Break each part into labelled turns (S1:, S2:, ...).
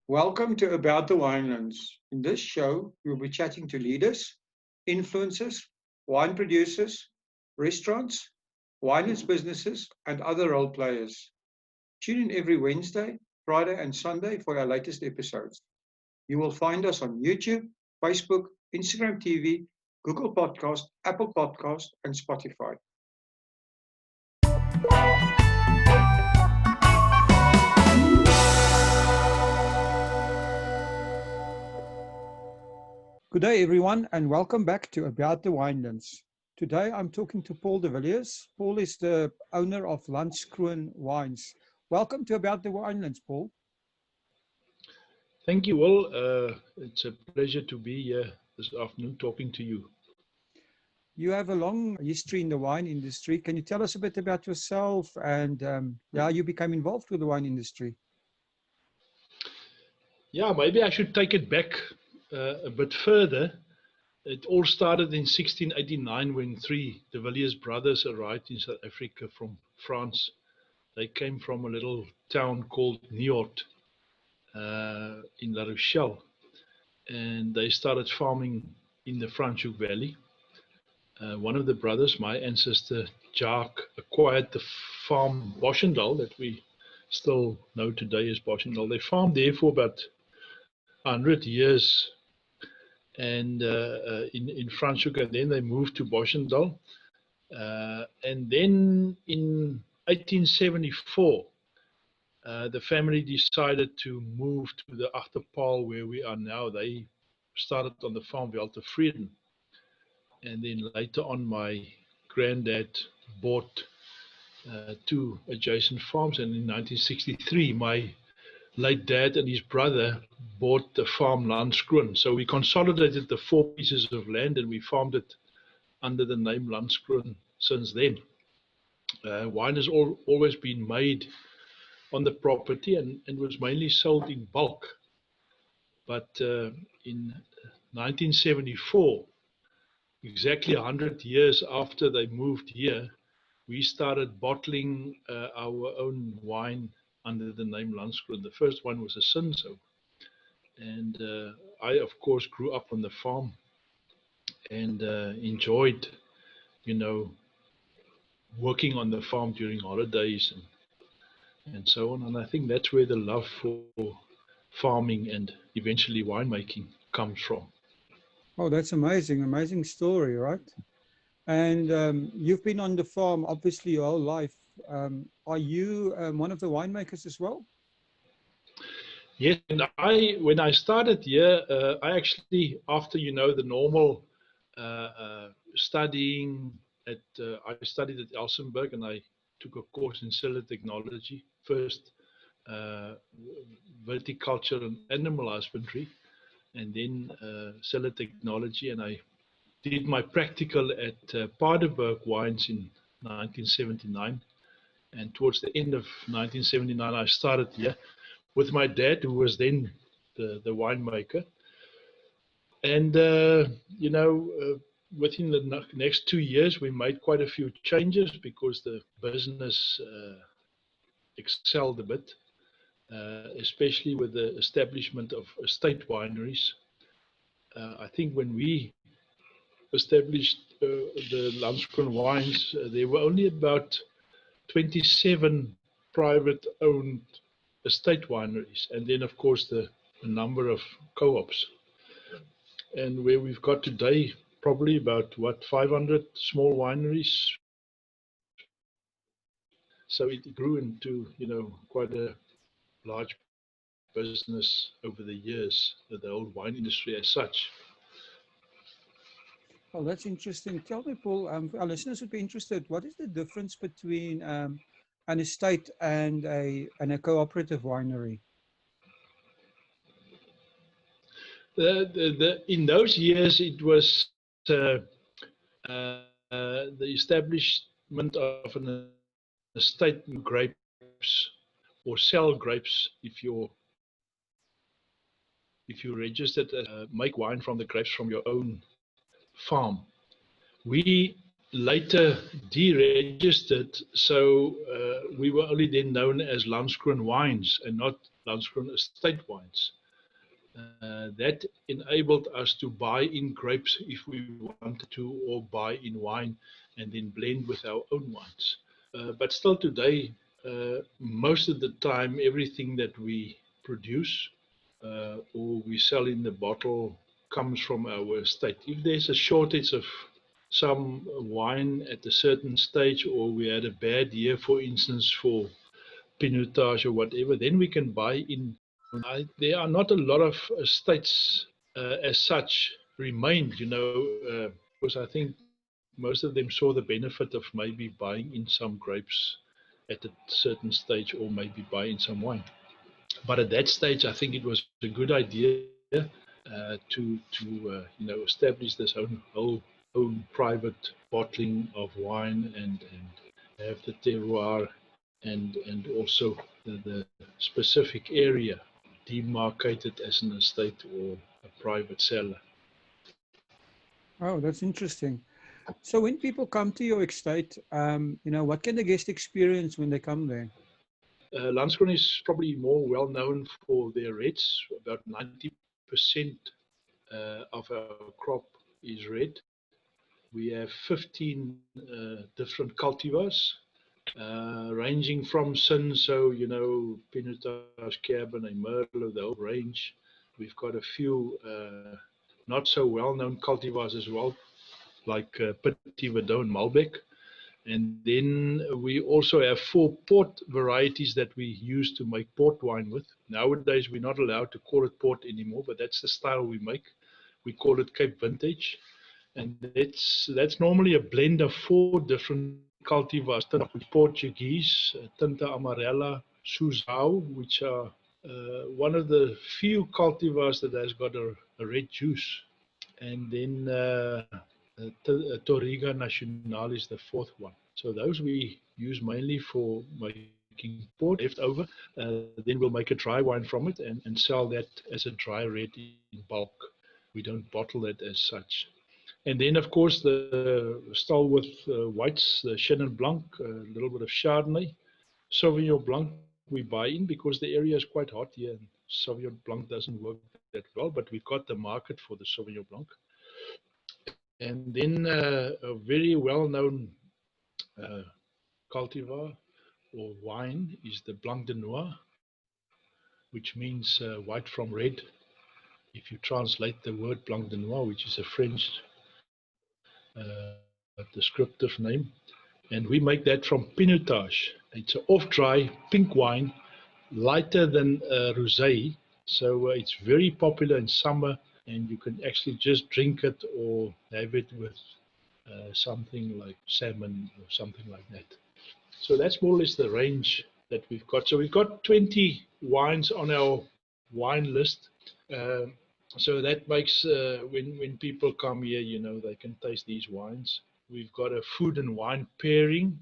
S1: Welcome to About the Winelands. In this show, we'll be chatting to leaders, influencers, wine producers, restaurants, winelands businesses, and other role players. Tune in every Wednesday, Friday, and Sunday for our latest episodes. You will find us on YouTube, Facebook, Instagram TV, Google Podcast, Apple Podcast, and Spotify. Good day, everyone, and welcome back to About the Winelands. Today, I'm talking to Paul de Villiers. Paul is the owner of Landskroon Wines. Welcome to About the Winelands, Paul.
S2: Thank you, Will. It's a pleasure to be here this afternoon talking to you.
S1: You have a long history in the wine industry. Can you tell us a bit about yourself and how you became involved with the wine industry?
S2: Yeah, maybe I should take it back a bit further. It all started in 1689 when three de Villiers brothers arrived in South Africa from France. They came from a little town called Niort in La Rochelle, and they started farming in the French Huguenot Valley. One of the brothers, my ancestor Jacques, acquired the farm Boschendal that we still know today as Boschendal. They farmed there for about 100 years and in Franschhoek, and then they moved to Boschendal. And then in 1874, the family decided to move to the Paarl where we are now. They started on the farm Weltevreden. And then later on, my granddad bought two adjacent farms. And in 1963, my late dad and his brother bought the farm Landskroon. So we consolidated the 4 pieces of land and we farmed it under the name Landskroon since then. Wine has always been made on the property and was mainly sold in bulk. But in 1974, exactly 100 years after they moved here, we started bottling our own wine under the name Landskroon. The first one was a Cinsault. And I, of course, grew up on the farm and enjoyed, working on the farm during holidays and so on. And I think that's where the love for farming and eventually winemaking comes from.
S1: Oh, that's amazing. Amazing story, right? And you've been on the farm, obviously, your whole life. Are you one of the winemakers as well?
S2: Yes, and when I started here, I actually, after, the normal studying I studied at Elsenburg and I took a course in cellar technology, first viticulture and animal husbandry, and then cellar technology, and I did my practical at Paarl Wines in 1979, and towards the end of 1979 I started here with my dad, who was then the winemaker. And within the next 2 years we made quite a few changes because the business excelled a bit, especially with the establishment of estate wineries. I think when we established the Landskroon Wines, there were only about 27 private owned estate wineries, and then of course the number of co-ops. And where we've got today, probably about 500 small wineries. So it grew into quite a large business over the years, the old wine industry as such.
S1: Oh, that's interesting. Tell me, Paul, our listeners would be interested. What is the difference between an estate and a cooperative winery?
S2: In those years, it was the establishment of an estate grapes or sell grapes if you're registered make wine from the grapes from your own farm. We later deregistered, so we were only then known as Landskroon Wines and not Landskroon estate wines. That enabled us to buy in grapes if we wanted to, or buy in wine and then blend with our own wines. But still today, most of the time, everything that we produce or we sell in the bottle comes from our estate. If there's a shortage of some wine at a certain stage, or we had a bad year, for instance, for pinotage or whatever, then we can buy in. There are not a lot of estates as such remained, because I think most of them saw the benefit of maybe buying in some grapes at a certain stage, or maybe buying some wine. But at that stage, I think it was a good idea to establish this own private bottling of wine, and have the terroir, and also the specific area demarcated as an estate or a private cellar.
S3: Oh, that's interesting. So when people come to your estate, what can the guest experience when they come there?
S2: Landskroon is probably more well known for their reds. About 90% of our crop is red. We have 15 different cultivars, ranging from Cinsault, Pinotage, Cabernet, Merlot, the whole range. We've got a few not so well-known cultivars as well, like Petit Verdot and Malbec. And then we also have 4 port varieties that we use to make port wine with. Nowadays, we're not allowed to call it port anymore, but that's the style we make. We call it Cape Vintage. And that's normally a blend of 4 different cultivars: Portuguese, Tinta Amarela, Suzhou, which are one of the few cultivars that has got a red juice. And then Toriga Nacional is the 4th one. So those we use mainly for making port. Left over, then we'll make a dry wine from it and sell that as a dry red in bulk. We don't bottle it as such. And then, of course, the stalwart whites, the Chenin Blanc, a little bit of Chardonnay. Sauvignon Blanc we buy in because the area is quite hot here, and Sauvignon Blanc doesn't work that well, but we've got the market for the Sauvignon Blanc. And then a very well-known cultivar or wine is the Blanc de Noir, which means white from red. If you translate the word Blanc de Noir, which is a French descriptive name, and we make that from Pinotage. It's an off-dry pink wine, lighter than rosé, so it's very popular in summer, and you can actually just drink it or have it with something like salmon or something like that. So that's more or less the range that we've got. So we've got 20 wines on our wine list. So that makes, when people come here, they can taste these wines. We've got a food and wine pairing,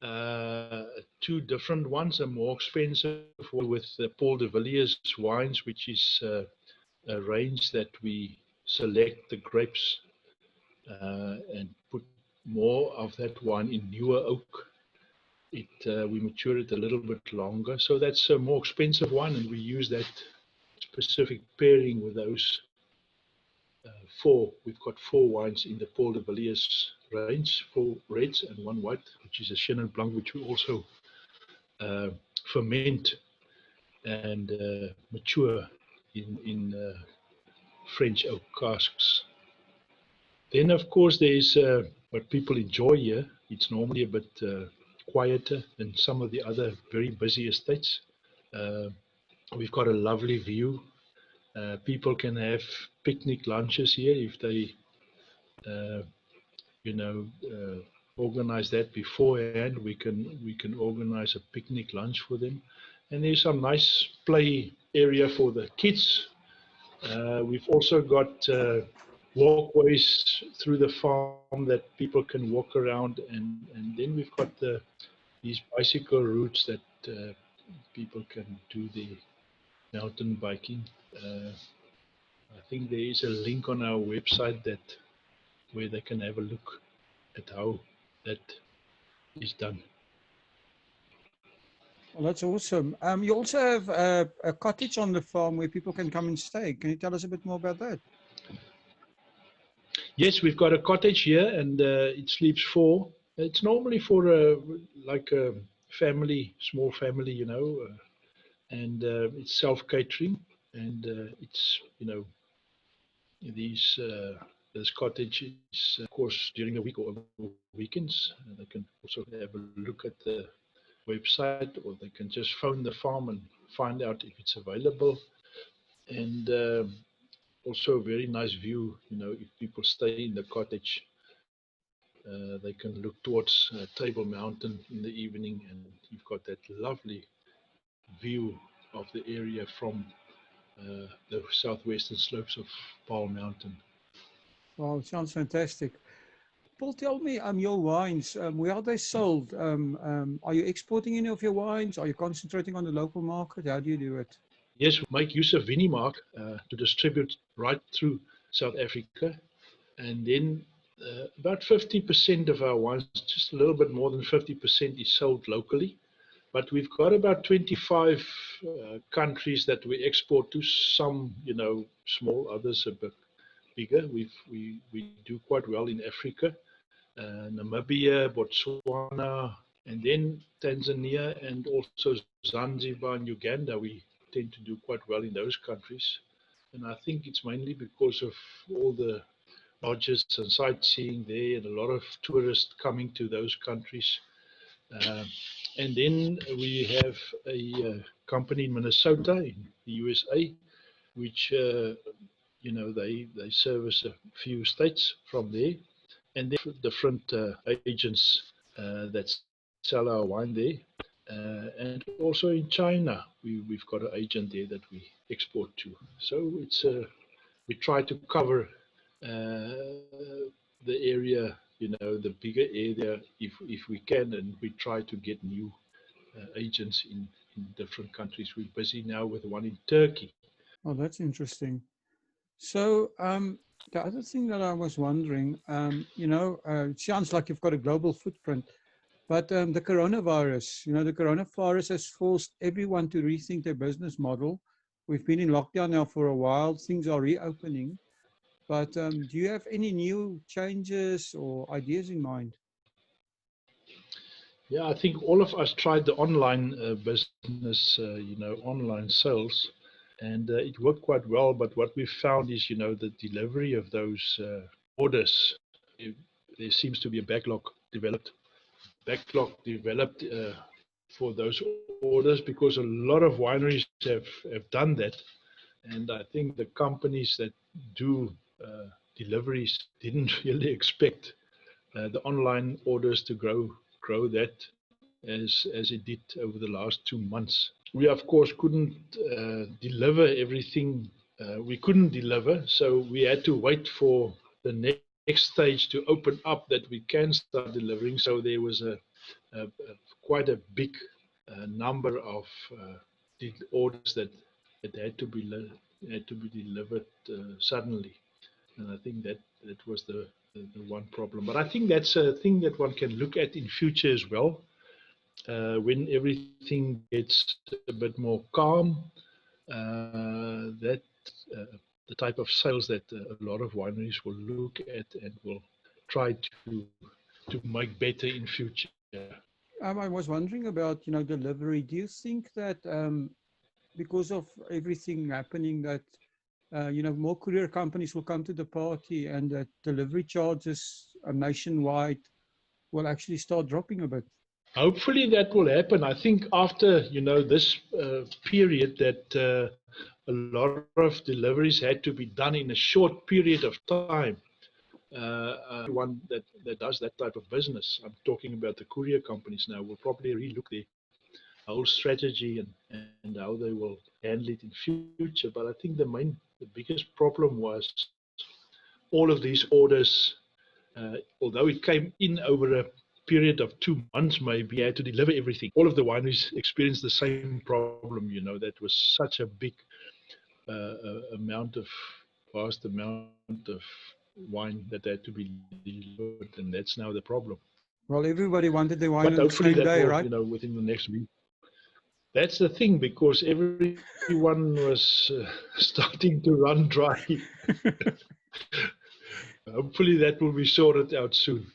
S2: 2 different ones, a more expensive one with Paul de Villiers wines, which is a range that we select the grapes and put more of that wine in newer oak. We mature it a little bit longer, so that's a more expensive one, and we use that specific pairing with those 4. We've got 4 wines in the Paul de Villiers range, 4 reds and 1 white, which is a Chenin Blanc, which we also ferment and mature in French oak casks. Then, of course, there's what people enjoy here. It's normally a bit quieter than some of the other very busy estates. We've got a lovely view. People can have picnic lunches here if they, organize that beforehand. We can organize a picnic lunch for them, and there's some nice play area for the kids. We've also got walkways through the farm that people can walk around, and then we've got these bicycle routes that people can do the mountain biking. I think there is a link on our website where they can have a look at how that is done.
S3: Well, that's awesome. You also have a cottage on the farm where people can come and stay. Can you tell us a bit more about that?
S2: Yes, we've got a cottage here, and it sleeps four. It's normally for like a family, small family, and it's self-catering, and it's these this cottage is of course during the week or over weekends. They can also have a look at the website, or they can just phone the farm and find out if it's available. And also a very nice view. If people stay in the cottage, they can look towards Table Mountain in the evening, and you've got that lovely view of the area from the southwestern slopes of Paarl Mountain.
S3: Wow, it sounds fantastic. Paul, tell me, your wines, where are they sold? Are you exporting any of your wines? Are you concentrating on the local market? How do you do it?
S2: Yes, we make use of Winimark to distribute right through South Africa. And then about 50% of our wines, just a little bit more than 50%, is sold locally. But we've got about 25 countries that we export to, some, small, others a bit bigger. We do quite well in Africa, Namibia, Botswana, and then Tanzania, and also Zanzibar and Uganda. We tend to do quite well in those countries. And I think it's mainly because of all the lodges and sightseeing there, and a lot of tourists coming to those countries. And then we have a company in Minnesota, in the USA, which they service a few states from there, and then different agents that sell our wine there. And also in China, we've got an agent there that we export to. So it's we try to cover the area, the bigger area, if we can, and we try to get new agents in different countries. We're busy now with one in Turkey.
S3: Oh, that's interesting. So the other thing that I was wondering, it sounds like you've got a global footprint, but the coronavirus, the coronavirus has forced everyone to rethink their business model. We've been in lockdown now for a while. Things are reopening. But do you have any new changes or ideas in mind?
S2: Yeah, I think all of us tried the online business, online sales, and it worked quite well. But what we found is, the delivery of those orders, there seems to be a backlog developed for those orders, because a lot of wineries have done that. And I think the companies that do deliveries didn't really expect the online orders to grow that as it did over the last 2 months. We of course couldn't deliver everything we couldn't deliver, so we had to wait for the next stage to open up that we can start delivering. So there was quite a big number of orders that had to be delivered suddenly, and I think that was the one problem. But I think that's a thing that one can look at in future as well, when everything gets a bit more calm. That the type of sales that a lot of wineries will look at and will try to make better in future.
S3: I was wondering about, delivery. Do you think that because of everything happening that, more courier companies will come to the party, and that delivery charges nationwide will actually start dropping a bit?
S2: Hopefully that will happen. I think after, this period that a lot of deliveries had to be done in a short period of time. One that does that type of business, I'm talking about the courier companies now, will probably relook their whole strategy and how they will handle it in future. But I think the biggest problem was all of these orders, although it came in over a period of 2 months, maybe, had to deliver everything. All of the wineries experienced the same problem. That was such a big vast amount of wine that had to be delivered, and that's now the problem.
S3: Well, everybody wanted the wine
S2: But
S3: on the
S2: hopefully
S3: same
S2: that
S3: day,
S2: will,
S3: right?
S2: within the next week. That's the thing, because everyone was starting to run dry. Hopefully that will be sorted out soon.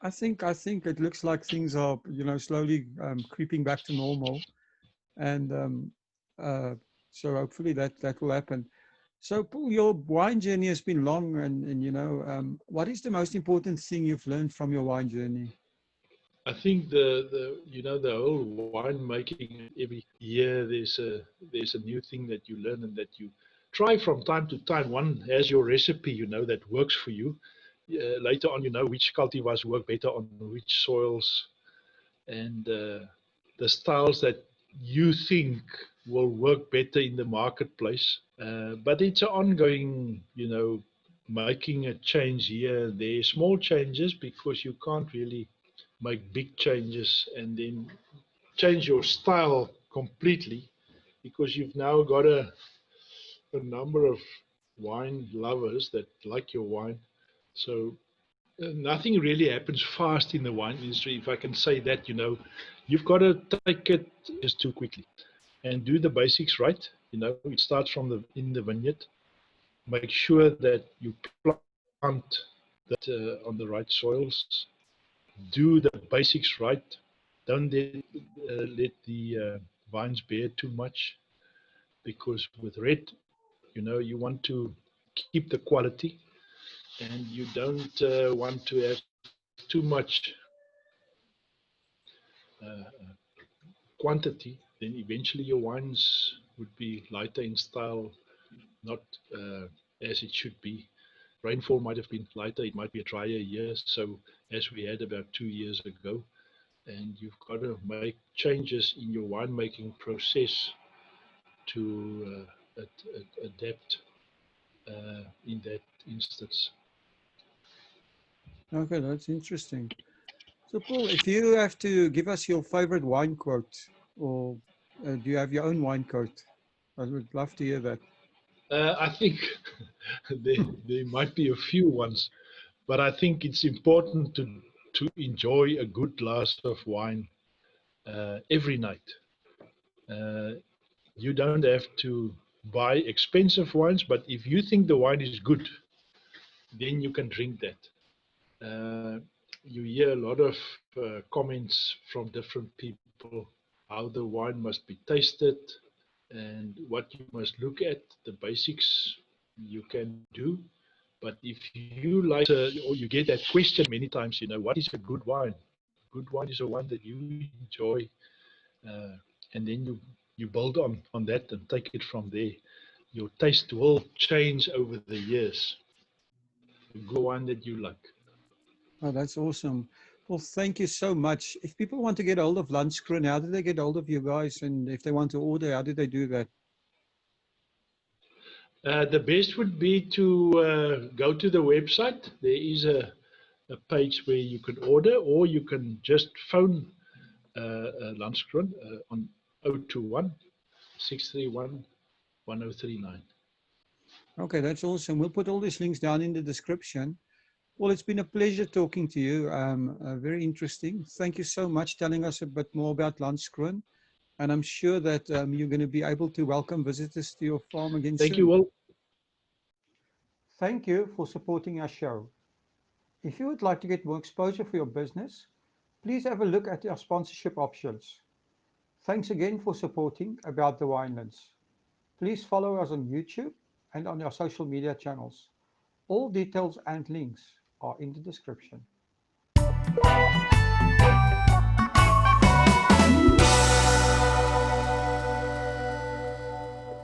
S3: I think it looks like things are, slowly creeping back to normal, and uh, so hopefully that will happen. So, Paul, your wine journey has been long, and what is the most important thing you've learned from your wine journey?
S2: I think the whole winemaking, every year there's a new thing that you learn and that you try from time to time. One has your recipe, that works for you. Later on, which cultivars work better on which soils, and the styles that you think will work better in the marketplace. But it's an ongoing, making a change here. There are small changes, because you can't really make big changes and then change your style completely, because you've now got a number of wine lovers that like your wine. So nothing really happens fast in the wine industry, if I can say that. You've got to take it just too quickly and do the basics right. It starts from in the vineyard. Make sure that you plant that on the right soils. Do the basics right. Don't let the vines bear too much, because with red, you want to keep the quality, and you don't want to have too much uh, quantity. Then eventually your wines would be lighter in style, not as it should be. Rainfall might have been lighter, it might be a drier year, so as we had about 2 years ago, and you've got to make changes in your winemaking process to adapt in that instance.
S3: Okay, that's interesting. So, Paul, if you have to give us your favorite wine quote, or do you have your own wine quote? I would love to hear that.
S2: I think there might be a few ones, but I think it's important to enjoy a good glass of wine every night. Uh, you don't have to buy expensive wines, but if you think the wine is good, then you can drink that. You hear a lot of comments from different people how the wine must be tasted and what you must look at. The basics you can do, but if you like, or you get that question many times, what is a good wine? Good wine is a wine that you enjoy, uh, and then you build on that and take it from there. Your taste will change over the years. A good wine that you like.
S3: Oh, that's awesome. Well, thank you so much. If people want to get hold of Landskroon, how do they get hold of you guys? And if they want to order, how do they do that?
S2: The best would be to go to the website. There is a page where you can order, or you can just phone Landskroon on 021 631 1039.
S3: Okay, that's awesome. We'll put all these links down in the description. Well, it's been a pleasure talking to you. Very interesting. Thank you so much telling us a bit more about Landskroon. And I'm sure that you're going to be able to welcome visitors to your farm again
S2: Thank
S3: soon.
S2: you all.
S3: Thank you for supporting our show. If you would like to get more exposure for your business, please have a look at our sponsorship options. Thanks again for supporting About the Winelands. Please follow us on YouTube and on our social media channels. All details and links are in the description.